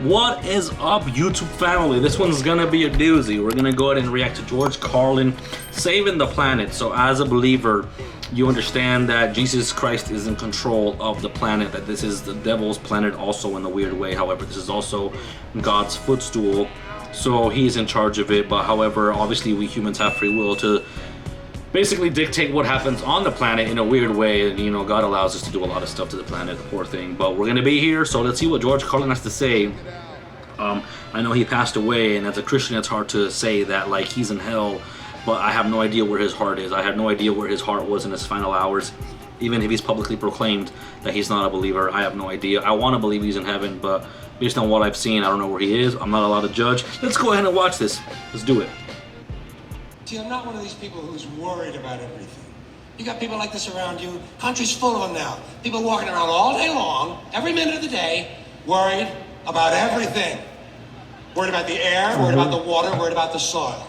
What is up, YouTube family? This one's gonna be a doozy. We're gonna go ahead and react to George Carlin saving the planet. So as a believer, you understand that Jesus Christ is in control of the planet, that this is the devil's planet also in a weird way. However, this is also God's footstool, so he's in charge of it. But however, obviously we humans have free will to basically dictate what happens on the planet in a weird way. And, you know, God allows us to do a lot of stuff to the planet, the poor thing. But we're gonna be here, so let's see what George Carlin has to say. I know he passed away, and as a Christian it's hard to say that like he's in hell, but I have no idea where his heart is. I have no idea where his heart was in his final hours. Even if he's publicly proclaimed that he's not a believer, I have no idea. I want to believe he's in heaven, but based on what I've seen, I don't know where he is. I'm not allowed to judge. Let's go ahead and watch this. Let's do it. See, I'm not one of these people who's worried about everything. You got people like this around you. Country's full of them now. People walking around all day long, every minute of the day, worried about everything. Worried about the air, worried about the water, worried about the soil.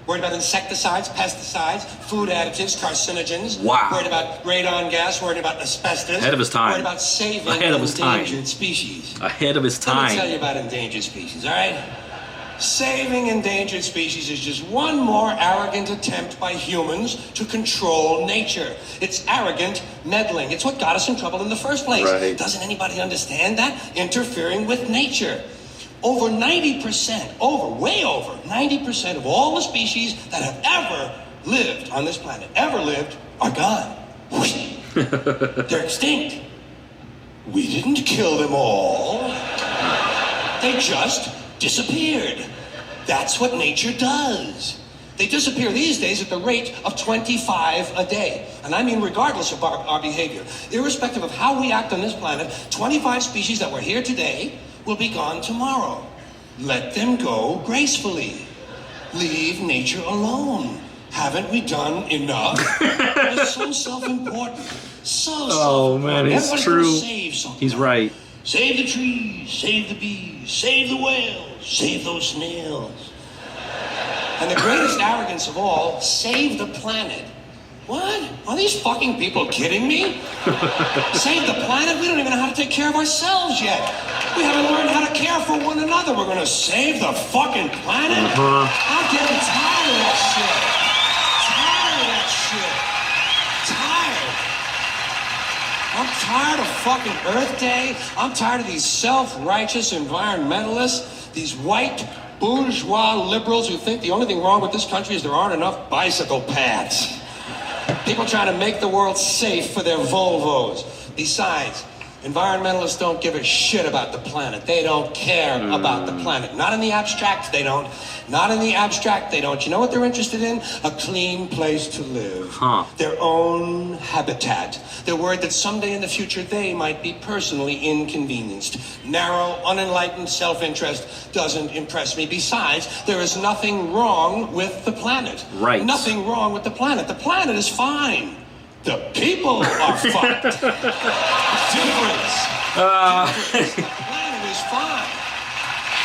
Worried about insecticides, pesticides, food additives, carcinogens. Wow. Worried about radon gas, worried about asbestos. Ahead of his time. Worried about saving endangered species. Ahead of his time. Let me tell you about endangered species, all right? Saving endangered species is just one more arrogant attempt by humans to control nature. It's arrogant meddling. It's what got us in trouble in the first place. Right. Doesn't anybody understand that? Interfering with nature. Over 90%, way over 90% of all the species that have ever lived on this planet, are gone. They're extinct. We didn't kill them all. They just disappeared. That's what nature does. They disappear these days at the rate of 25 a day. And I mean regardless of our behavior. Irrespective of how we act on this planet, 25 species that were here today will be gone tomorrow. Let them go gracefully. Leave nature alone. Haven't we done enough? It's so self-important. Oh man, it's true. He's right. Save the trees, save the bees, save the whales, save those snails. And the greatest arrogance of all, save the planet. What? Are these fucking people kidding me? Save the planet? We don't even know how to take care of ourselves yet. We haven't learned how to care for one another. We're gonna save the fucking planet? I'm getting tired of that shit. I'm tired of fucking Earth Day. I'm tired of these self-righteous environmentalists, these white bourgeois liberals who think the only thing wrong with this country is there aren't enough bicycle paths. People trying to make the world safe for their Volvos. Besides, environmentalists don't give a shit about the planet. They don't care about the planet. Not in the abstract, they don't. Not in the abstract, they don't. You know what they're interested in? A clean place to live. Their own habitat. They're worried that someday in the future they might be personally inconvenienced. Narrow, unenlightened self-interest doesn't impress me. Besides, there is nothing wrong with the planet. Right. Nothing wrong with the planet. The planet is fine. The people are fucked. Difference. The planet is fine.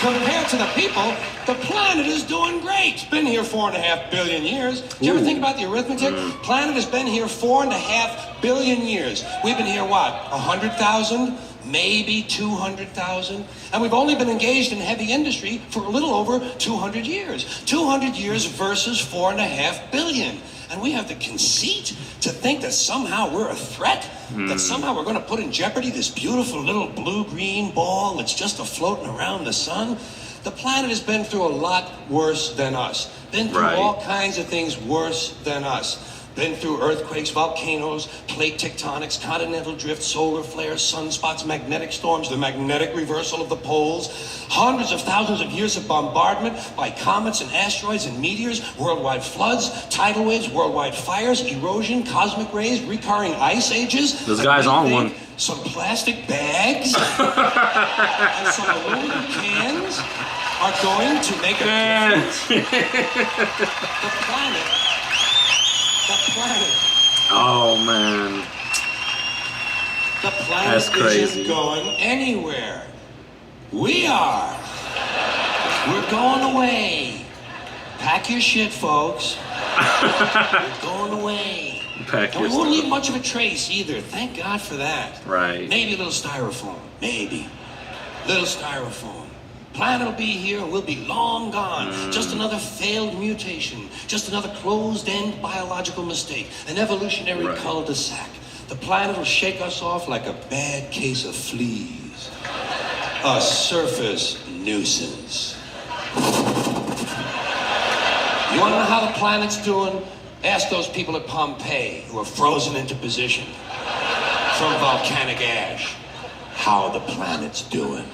Compared to the people, the planet is doing great. It's been here 4.5 billion years. Do you ever think about the arithmetic? Planet has been here 4.5 billion years. We've been here, what, 100,000? Maybe 200,000? And we've only been engaged in heavy industry for a little over 200 years. 200 years versus 4.5 billion. And we have the conceit to think that somehow we're a threat, that somehow we're going to put in jeopardy this beautiful little blue-green ball that's just floating around the sun. The planet has been through a lot worse than us. Been through all kinds of things worse than us. Been through earthquakes, volcanoes, plate tectonics, continental drift, solar flares, sunspots, magnetic storms, the magnetic reversal of the poles, hundreds of thousands of years of bombardment by comets and asteroids and meteors, worldwide floods, tidal waves, worldwide fires, erosion, cosmic rays, recurring ice ages. This guy's on one. Some plastic bags and some aluminum cans are going to make a difference. The planet. Oh man. The planet isn't going anywhere. We are. We're going away. Pack your shit, folks. We're going away. Pack and we won't leave much of a trace either. Thank God for that. Right. Maybe a little styrofoam. Maybe. Little styrofoam. Planet will be here and we'll be long gone. Just another failed mutation. Just another closed-end biological mistake. An evolutionary cul-de-sac. The planet will shake us off like a bad case of fleas. A surface nuisance. You want to know how the planet's doing? Ask those people at Pompeii who are frozen into position from volcanic ash how the planet's doing.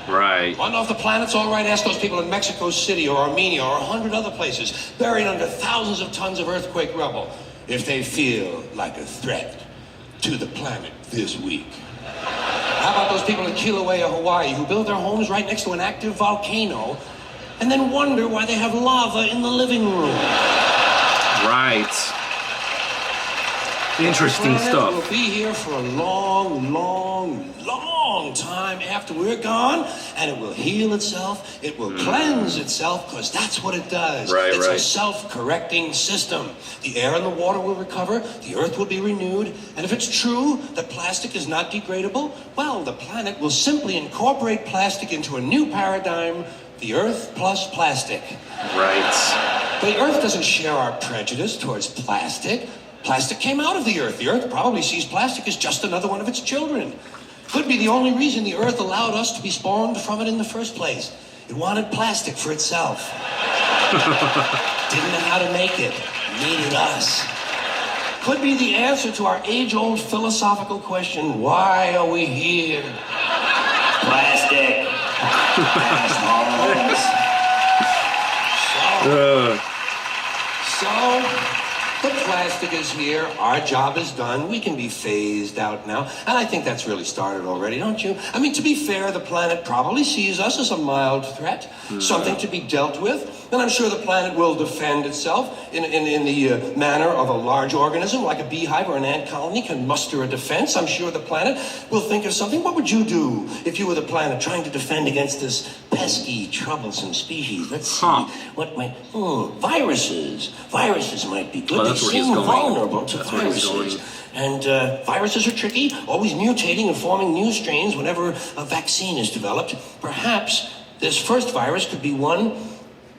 Right. Want to know if the planet's all right? Ask those people in Mexico City or Armenia or 100 other places buried under thousands of tons of earthquake rubble if they feel like a threat to the planet this week. How about those people in Kilauea, Hawaii, who build their homes right next to an active volcano and then wonder why they have lava in the living room? Right. Interesting stuff. We'll be here for a long, long, long time after we're gone, and it will heal itself. It will cleanse itself, because that's what it does. It's a self-correcting system. The air and the water will recover. The earth will be renewed. And if it's true that plastic is not degradable, well, the planet will simply incorporate plastic into a new paradigm. The earth plus plastic. Right. The earth doesn't share our prejudice towards plastic. Plastic came out of the earth. The earth probably sees plastic as just another one of its children. Could be the only reason the earth allowed us to be spawned from it in the first place. It wanted plastic for itself. Didn't know how to make it. Needed us. Could be the answer to our age-old philosophical question, why are we here? Plastic. So, the plastic is here, our job is done, we can be phased out now, and I think that's really started already, don't you? I mean, to be fair, the planet probably sees us as a mild threat, something to be dealt with, and I'm sure the planet will defend itself in the manner of a large organism, like a beehive or an ant colony can muster a defense. I'm sure the planet will think of something. What would you do if you were the planet trying to defend against this pesky, troublesome species? Let's see. What might... viruses. Viruses might be good. They seem vulnerable to viruses. And viruses are tricky, always mutating and forming new strains whenever a vaccine is developed. Perhaps this first virus could be one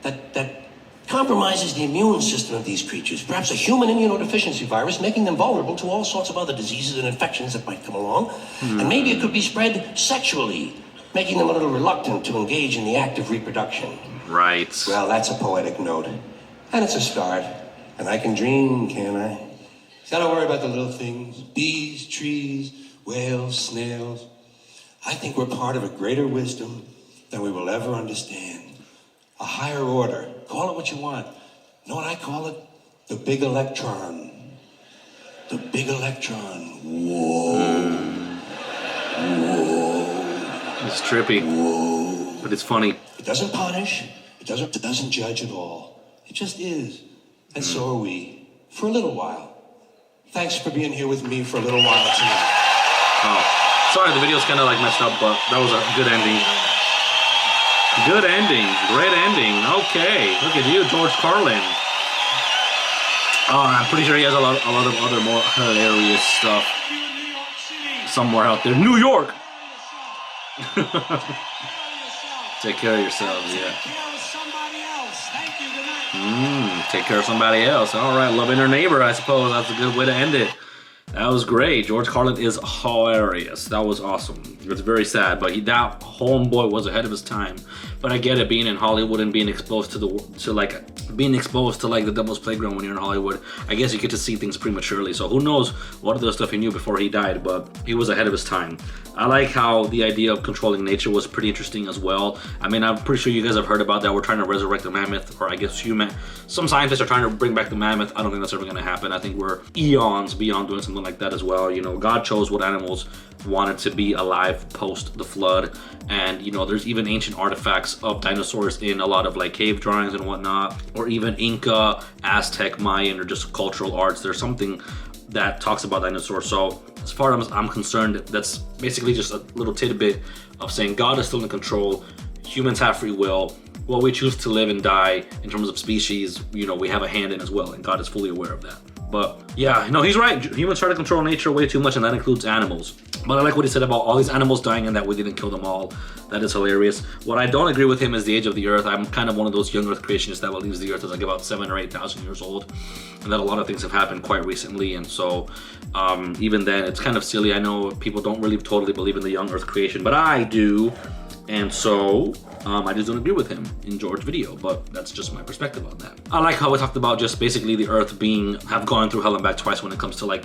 that compromises the immune system of these creatures. Perhaps a human immunodeficiency virus, making them vulnerable to all sorts of other diseases and infections that might come along. And maybe it could be spread sexually, making them a little reluctant to engage in the act of reproduction. Right. Well, that's a poetic note. And it's a start. And I can dream, can't I? So I don't worry about the little things. Bees, trees, whales, snails. I think we're part of a greater wisdom than we will ever understand. A higher order. Call it what you want. You know what I call it? The big electron. The big electron. Whoa. Whoa. It's trippy. Whoa. But it's funny. It doesn't punish. It doesn't judge at all. It just is. And so are we. For a little while. Thanks for being here with me for a little while tonight. Oh. Sorry, the video's kind of like messed up, but that was a good ending. Good ending. Great ending. Okay. Look at you, George Carlin. Oh, I'm pretty sure he has a lot of other more hilarious stuff somewhere out there. New York! Take care of yourselves, yeah. Take care of somebody else. All right, loving her neighbor, I suppose. That's a good way to end it. That was great. George Carlin is hilarious. That was awesome. It was very sad, but that homeboy was ahead of his time. But I get it, being in Hollywood and being exposed to the devil's playground when you're in Hollywood. I guess you get to see things prematurely. So who knows what other stuff he knew before he died, but he was ahead of his time. I like how the idea of controlling nature was pretty interesting as well. I mean, I'm pretty sure you guys have heard about that. We're trying to resurrect the mammoth, or I guess some scientists are trying to bring back the mammoth. I don't think that's ever going to happen. I think we're eons beyond doing something like that as well. You know, God chose what animals wanted to be alive post the flood, and you know, there's even ancient artifacts of dinosaurs in a lot of like cave drawings and whatnot, or even Inca, Aztec, Mayan, or just cultural arts. There's something that talks about dinosaurs. So as far as I'm concerned, that's basically just a little tidbit of saying God is still in control. Humans have free will. What we choose to live and die in terms of species, you know, we have a hand in as well, and God is fully aware of that. But yeah, no, he's right. Humans try to control nature way too much, and that includes animals. But I like what he said about all these animals dying and that we didn't kill them all. That is hilarious. What I don't agree with him is the age of the earth. I'm kind of one of those young earth creationists that believes the earth is like about 7,000 or 8,000 years old, and that a lot of things have happened quite recently. And so even then, it's kind of silly. I know people don't really totally believe in the young earth creation, but I do. And so I just don't agree with him in George's video, but that's just my perspective on that. I like how we talked about just basically the earth have gone through hell and back twice when it comes to like,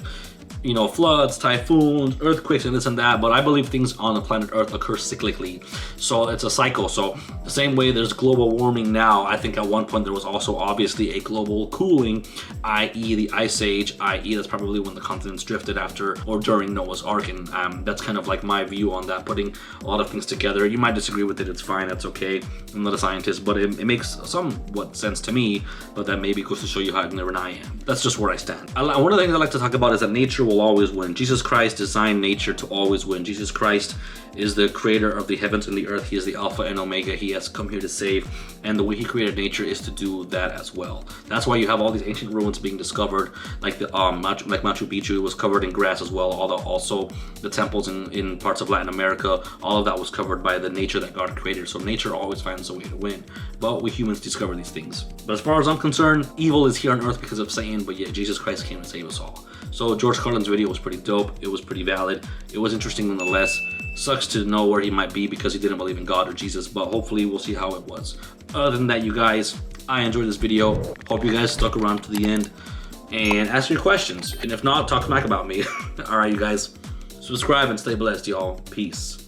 you know, floods, typhoons, earthquakes, and this and that. But I believe things on the planet Earth occur cyclically. So it's a cycle. So the same way there's global warming now, I think at one point there was also obviously a global cooling, i.e. the Ice Age, i.e. that's probably when the continents drifted after or during Noah's Ark. And that's kind of like my view on that, putting a lot of things together. You might disagree with it, it's fine, that's okay. I'm not a scientist, but it makes somewhat sense to me, but that maybe goes to show you how ignorant I am. That's just where I stand. One of the things I like to talk about is that nature will always win. Jesus Christ designed nature to always win. Jesus Christ is the creator of the heavens and the earth. He is the Alpha and Omega. He has come here to save, and the way he created nature is to do that as well. That's why you have all these ancient ruins being discovered, like the Machu Picchu was covered in grass as well. Also the temples in parts of Latin America, all of that was covered by the nature that God created. So nature always finds a way to win, but we humans discover these things. But as far as I'm concerned, evil is here on earth because of Satan, but yet Jesus Christ came to save us all. So George Carlin's video was pretty dope. It was pretty valid. It was interesting nonetheless. Sucks to know where he might be because he didn't believe in God or Jesus, but hopefully we'll see how it was. Other than that, you guys, I enjoyed this video. Hope you guys stuck around to the end and ask your questions. And if not, talk smack about me. All right, you guys, subscribe and stay blessed, y'all. Peace.